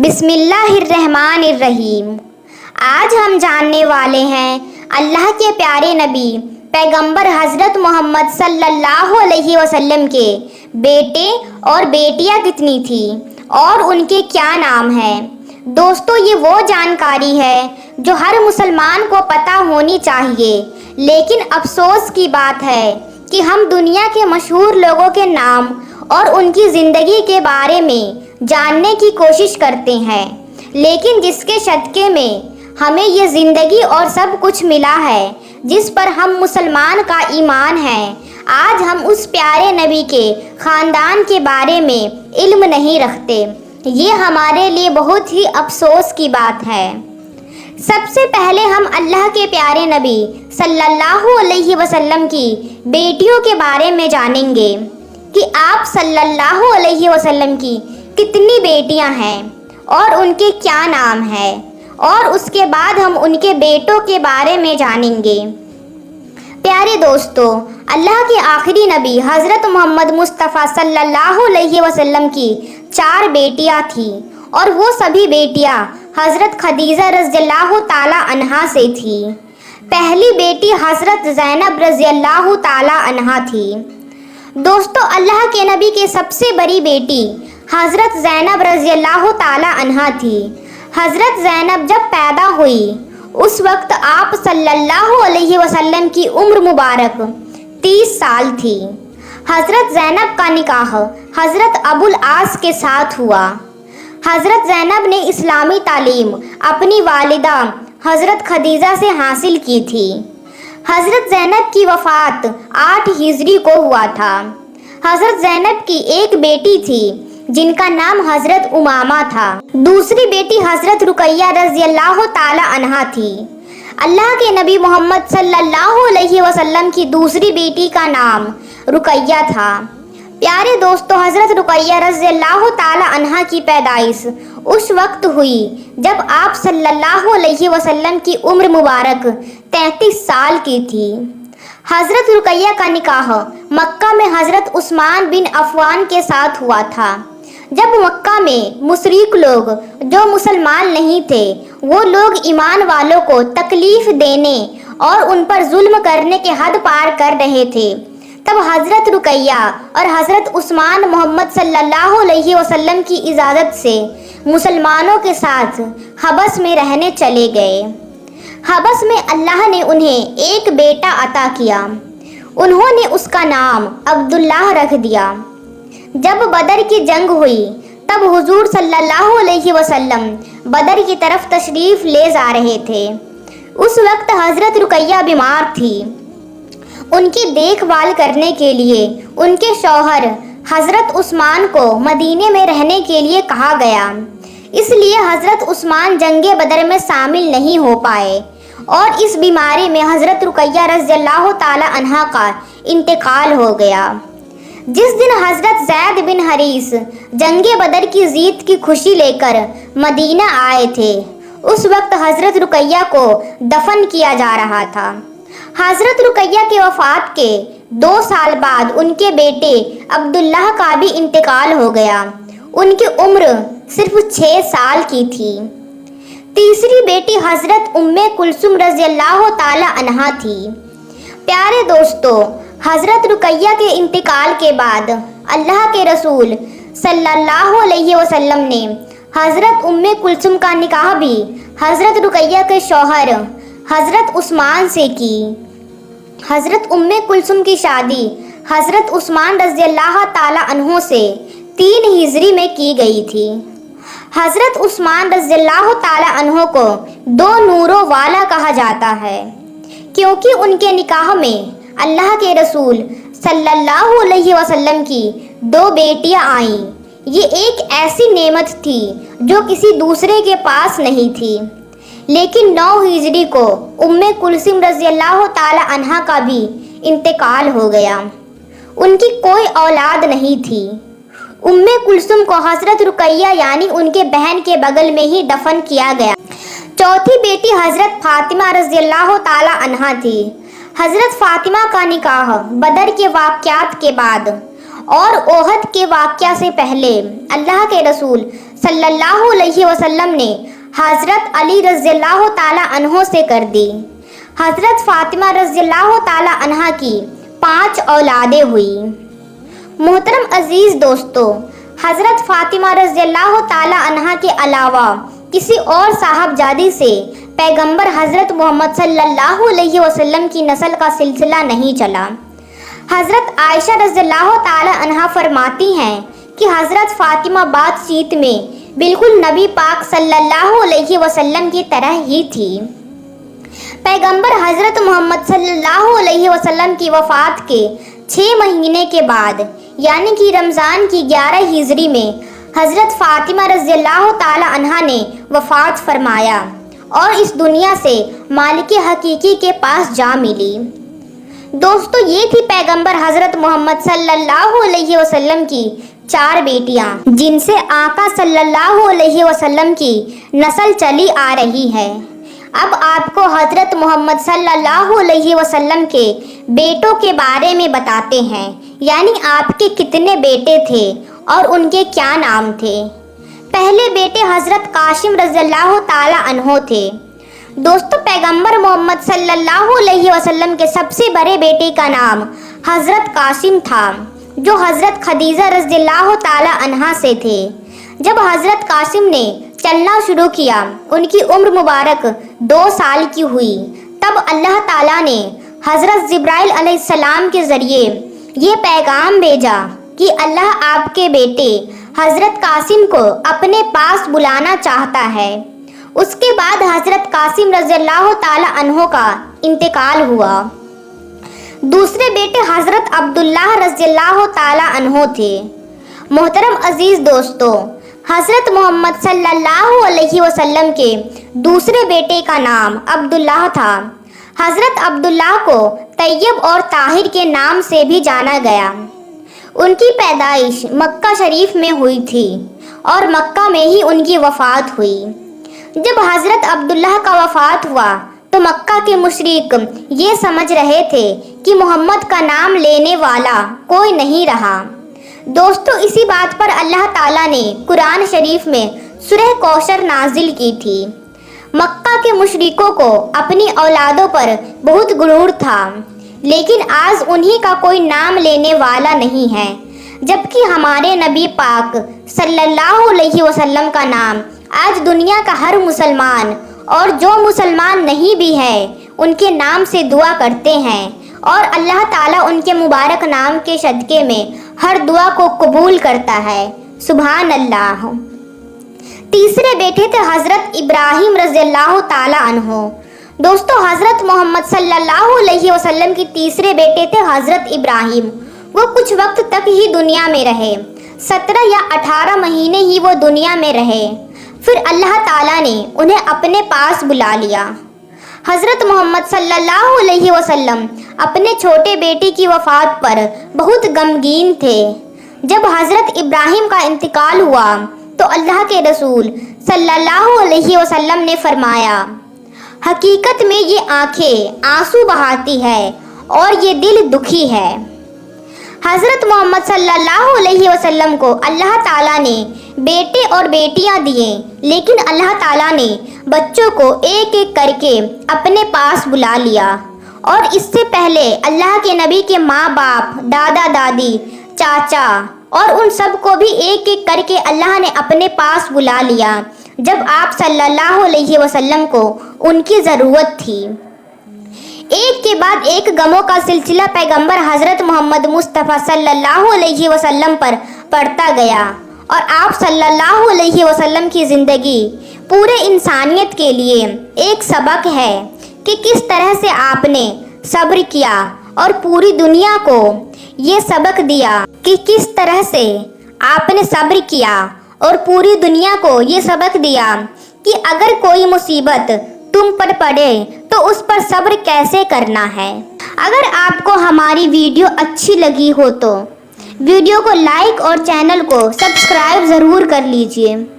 بسم اللہ الرحمن الرحیم۔ آج ہم جاننے والے ہیں اللہ کے پیارے نبی پیغمبر حضرت محمد صلی اللہ علیہ وسلم کے بیٹے اور بیٹیاں کتنی تھی اور ان کے کیا نام ہیں۔ دوستو، یہ وہ جانکاری ہے جو ہر مسلمان کو پتہ ہونی چاہیے، لیکن افسوس کی بات ہے کہ ہم دنیا کے مشہور لوگوں کے نام اور ان کی زندگی کے بارے میں جاننے کی کوشش کرتے ہیں، لیکن جس کے صدقے میں ہمیں یہ زندگی اور سب کچھ ملا ہے جس پر ہم مسلمان کا ایمان ہے، آج ہم اس پیارے نبی کے خاندان کے بارے میں علم نہیں رکھتے۔ یہ ہمارے لیے بہت ہی افسوس کی بات ہے۔ سب سے پہلے ہم اللہ کے پیارے نبی صلی اللہ علیہ وسلم کی بیٹیوں کے بارے میں جانیں گے کہ آپ صلی اللہ علیہ وسلم کی کتنی بیٹیاں ہیں اور ان کے کیا نام ہے، اور اس کے بعد ہم ان کے بیٹوں کے بارے میں جانیں گے۔ پیارے دوستو، اللہ کے آخری نبی حضرت محمد مصطفیٰ صلی اللہ علیہ وسلم کی 4 بیٹیاں تھیں، اور وہ سبھی بیٹیاں حضرت خدیجہ رضی اللہ تعالی عنہا سے تھی۔ پہلی بیٹی حضرت زینب رضی اللہ تعالی عنہا تھی۔ دوستو، اللہ کے نبی کی سب سے بڑی بیٹی حضرت زینب رضی اللہ تعالی عنہا تھی۔ حضرت زینب جب پیدا ہوئی اس وقت آپ صلی اللہ علیہ وسلم کی عمر مبارک 30 سال تھی۔ حضرت زینب کا نکاح حضرت ابو العاص کے ساتھ ہوا۔ حضرت زینب نے اسلامی تعلیم اپنی والدہ حضرت خدیجہ سے حاصل کی تھی۔ حضرت زینب کی وفات 8 ہجری کو ہوا تھا۔ حضرت زینب کی ایک بیٹی تھی جن کا نام حضرت امامہ تھا۔ دوسری بیٹی حضرت رقیہ رضی اللہ تعالی عنہا تھی۔ اللہ کے نبی محمد صلی اللہ علیہ وسلم کی دوسری بیٹی کا نام رقیہ تھا۔ پیارے دوستو، حضرت رقیہ رضی اللہ تعالی عنہا کی پیدائش اس وقت ہوئی جب آپ صلی اللہ علیہ وسلم کی عمر مبارک 33 سال کی تھی۔ حضرت رقیہ کا نکاح مکہ میں حضرت عثمان بن عفان کے ساتھ ہوا تھا۔ جب مکہ میں مشرک لوگ جو مسلمان نہیں تھے، وہ لوگ ایمان والوں کو تکلیف دینے اور ان پر ظلم کرنے کے حد پار کر رہے تھے، تب حضرت رقیہ اور حضرت عثمان محمد صلی اللہ علیہ وسلم کی اجازت سے مسلمانوں کے ساتھ حبس میں رہنے چلے گئے۔ حبس میں اللہ نے انہیں ایک بیٹا عطا کیا۔ انہوں نے اس کا نام عبداللہ رکھ دیا۔ جب بدر کی جنگ ہوئی تب حضور صلی اللہ علیہ وسلم بدر کی طرف تشریف لے جا رہے تھے۔ اس وقت حضرت رقیہ بیمار تھی۔ ان کی دیکھ بھال کرنے کے لیے ان کے شوہر حضرت عثمان کو مدینے میں رہنے کے لیے کہا گیا۔ اس لیے حضرت عثمان جنگ بدر میں شامل نہیں ہو پائے، اور اس بیماری میں حضرت رقیہ رضی اللہ تعالی عنہا کا انتقال ہو گیا۔ جس دن حضرت زید بن حریث جنگ بدر کی جیت کی خوشی لے کر مدینہ آئے تھے، اس وقت حضرت رقیہ کو دفن کیا جا رہا تھا۔ حضرت رقیہ کی وفات کے 2 سال بعد ان کے بیٹے عبداللہ کا بھی انتقال ہو گیا۔ ان کی عمر صرف 6 سال کی تھی۔ تیسری بیٹی حضرت ام کلثوم رضی اللہ تعالی عنہا تھی۔ پیارے دوستو، حضرت رقیہ کے انتقال کے بعد اللہ کے رسول صلی اللہ علیہ وسلم نے حضرت ام کلثوم کا نکاح بھی حضرت رقیہ کے شوہر حضرت عثمان سے کی۔ حضرت ام کلثوم کی شادی حضرت عثمان رضی اللہ تعالی عنہ سے 3 ہجری میں کی گئی تھی۔ حضرت عثمان رضی اللہ تعالی عنہ کو 2 نوروں والا کہا جاتا ہے، کیونکہ ان کے نکاح میں اللہ کے رسول صلی اللہ علیہ وسلم کی 2 بیٹیاں آئیں۔ یہ ایک ایسی نعمت تھی جو کسی دوسرے کے پاس نہیں تھی۔ لیکن 9 ہجری کو ام کلثوم رضی اللہ تعالی عنہا کا بھی انتقال ہو گیا۔ ان کی کوئی اولاد نہیں تھی۔ ام کلثوم کو حضرت رقیہ یعنی ان کے بہن کے بغل میں ہی دفن کیا گیا۔ چوتھی بیٹی حضرت فاطمہ رضی اللہ تعالی عنہا تھی۔ حضرت فاطمہ کا نکاح بدر کے واقعات کے بعد اور احد کے واقعہ سے پہلے اللہ کے رسول सल्लल्लाहु अलैहि वसल्लम ने हज़रत अली रज़ियल्लाहु ताला अन्हो से कर दी। हज़रत फ़ातिमा रज़ियल्लाहु ताला अन्हा की 5 औलादें हुई। मोहतरम अजीज़ दोस्तों, हज़रत फ़ातिमा रज़ियल्लाहु ताला अन्हा के अलावा किसी और साहबजादी से पैगंबर हज़रत मोहम्मद सल्लल्लाहु अलैहि वसल्लम की नस्ल का सिलसिला नहीं चला। हज़रत आयशा रज़ियल्लाहु ताला अन्हा फरमाती हैं कि हज़रत फ़ातिमा बातचीत में बिल्कुल नबी पाक सल्लल्लाहु अलैहि वसल्लम की तरह ही थी। पैगंबर हज़रत मोहम्मद सल्लल्लाहु अलैहि वसल्लम की वफ़ात के 6 महीने के बाद यानी कि रमज़ान की 11 हिजरी में हज़रत फ़ातिमा रज़ियल्लाहु ताला अन्हा ने वफ़ात फरमाया और इस दुनिया से मालिक हकीकी के पास जा मिली। दोस्तों, ये थी पैगंबर हज़रत मोहम्मद सल्लल्लाहु अलैहि वसल्लम की 4 बेटियां, जिनसे आका सल्लल्लाहु अलैहि वसल्लम की नस्ल चली आ रही है। अब आपको हज़रत मोहम्मद सल्लल्लाहु अलैहि वसल्लम के बेटों के बारे में बताते हैं, यानी आपके कितने बेटे थे और उनके क्या नाम थे। पहले बेटे हज़रत कासिम रज़ियल्लाहु ताला अन्हो थे। दोस्तों, पैगंबर मोहम्मद सल्लल्लाहु अलैहि वसल्लम के सबसे बड़े बेटे का नाम हज़रत कासिम था, जो हज़रत खदीजा रज़ियल्लाहु ताला अन्हा से थे। जब हज़रत कासिम ने चलना शुरू किया, उनकी उम्र मुबारक 2 साल की हुई, तब अल्लाह ताला ने हज़रत जिब्राइल अलैहिस्सलाम के ज़रिए ये पैगाम भेजा कि अल्लाह आपके बेटे हज़रत कासिम को अपने पास बुलाना चाहता है। उसके बाद हज़रत कासिम रज़ियल्लाहु ताला अन्हो का इंतकाल हुआ। दूसरे बेटे हज़रत अब्दुल्लाह रज़ियल्लाहु ताला अन्हो थे। मोहतरम अजीज़ दोस्तों, हज़रत मोहम्मद सल्लल्लाहु अलैहि वसल्लम के दूसरे बेटे का नाम अब्दुल्लाह था। हज़रत अब्दुल्लाह को तैयब और ताहिर के नाम से भी जाना गया। उनकी पैदाइश मक्का शरीफ में हुई थी और मक्का में ही उनकी वफ़ात हुई। जब हज़रत अब्दुल्लाह का वफ़ात हुआ तो मक्का के मुशरिक ये समझ रहे थे कि मोहम्मद का नाम लेने वाला कोई नहीं रहा। दोस्तों, इसी बात पर अल्लाह ताला ने कुरान शरीफ में सूरह कौसर नाजिल की थी। मक्का के मुशरिकों को अपनी औलादों पर बहुत गुरूर था, लेकिन आज उन्हीं का कोई नाम लेने वाला नहीं है, जबकि हमारे नबी पाक सल्लल्लाहु अलैहि वसल्लम का नाम आज दुनिया का हर मुसलमान और जो मुसलमान नहीं भी है उनके नाम से दुआ करते हैं और अल्लाह ताला उनके मुबारक नाम के सदक़े में हर दुआ को कबूल करता है। सुभान अल्लाह। तीसरे बेटे थे हज़रत इब्राहिम रज़ियल्लाहु ताला अन्हो। दोस्तों, हज़रत मोहम्मद सल्लल्लाहु अलैहि वसल्लम की तीसरे बेटे थे हज़रत इब्राहिम। वो कुछ वक्त तक ही दुनिया में रहे, 17 या 18 महीने ही वो दुनिया में रहे। फिर अल्लाह ताला ने उन्हें अपने पास बुला लिया। हज़रत मोहम्मद सल्लल्लाहु अलैहि वसल्लम अपने छोटे बेटे की वफ़ात पर बहुत गमगीन थे। जब हज़रत इब्राहिम का इंतकाल हुआ तो अल्लाह के रसूल सल्लल्लाहु अलैहि वसल्लम ने फरमाया, हकीकत में ये आंखें आंसू बहाती है और ये दिल दुखी है। हज़रत मोहम्मद सल्लल्लाहु अलैहि वसल्लम को अल्लाह ताला ने बेटे और बेटियां दिए, लेकिन अल्लाह ताला ने बच्चों को एक एक करके अपने पास बुला लिया। और इससे पहले अल्लाह के नबी के माँ बाप, दादा दादी, चाचा और उन सब को भी एक एक करके अल्लाह ने अपने पास बुला लिया जब आप सल्लल्लाहु अलैहि वसल्लम को उनकी ज़रूरत थी। एक के बाद एक गमों का सिलसिला पैगंबर हज़रत मोहम्मद मुस्तफ़ा सल्लल्लाहु अलैहि वसल्लम पर पड़ता गया और आप सल्लल्लाहु अलैहि वसल्लम की ज़िंदगी पूरे इंसानियत के लिए एक सबक है कि किस तरह से आपने सब्र किया और पूरी दुनिया को ये सबक दिया कि किस तरह से आपने सब्र किया और पूरी दुनिया को ये सबक दिया कि अगर कोई मुसीबत तुम पर पड़े तो उस पर सब्र कैसे करना है। अगर आपको हमारी वीडियो अच्छी लगी हो तो वीडियो को लाइक और चैनल को सब्सक्राइब ज़रूर कर लीजिए।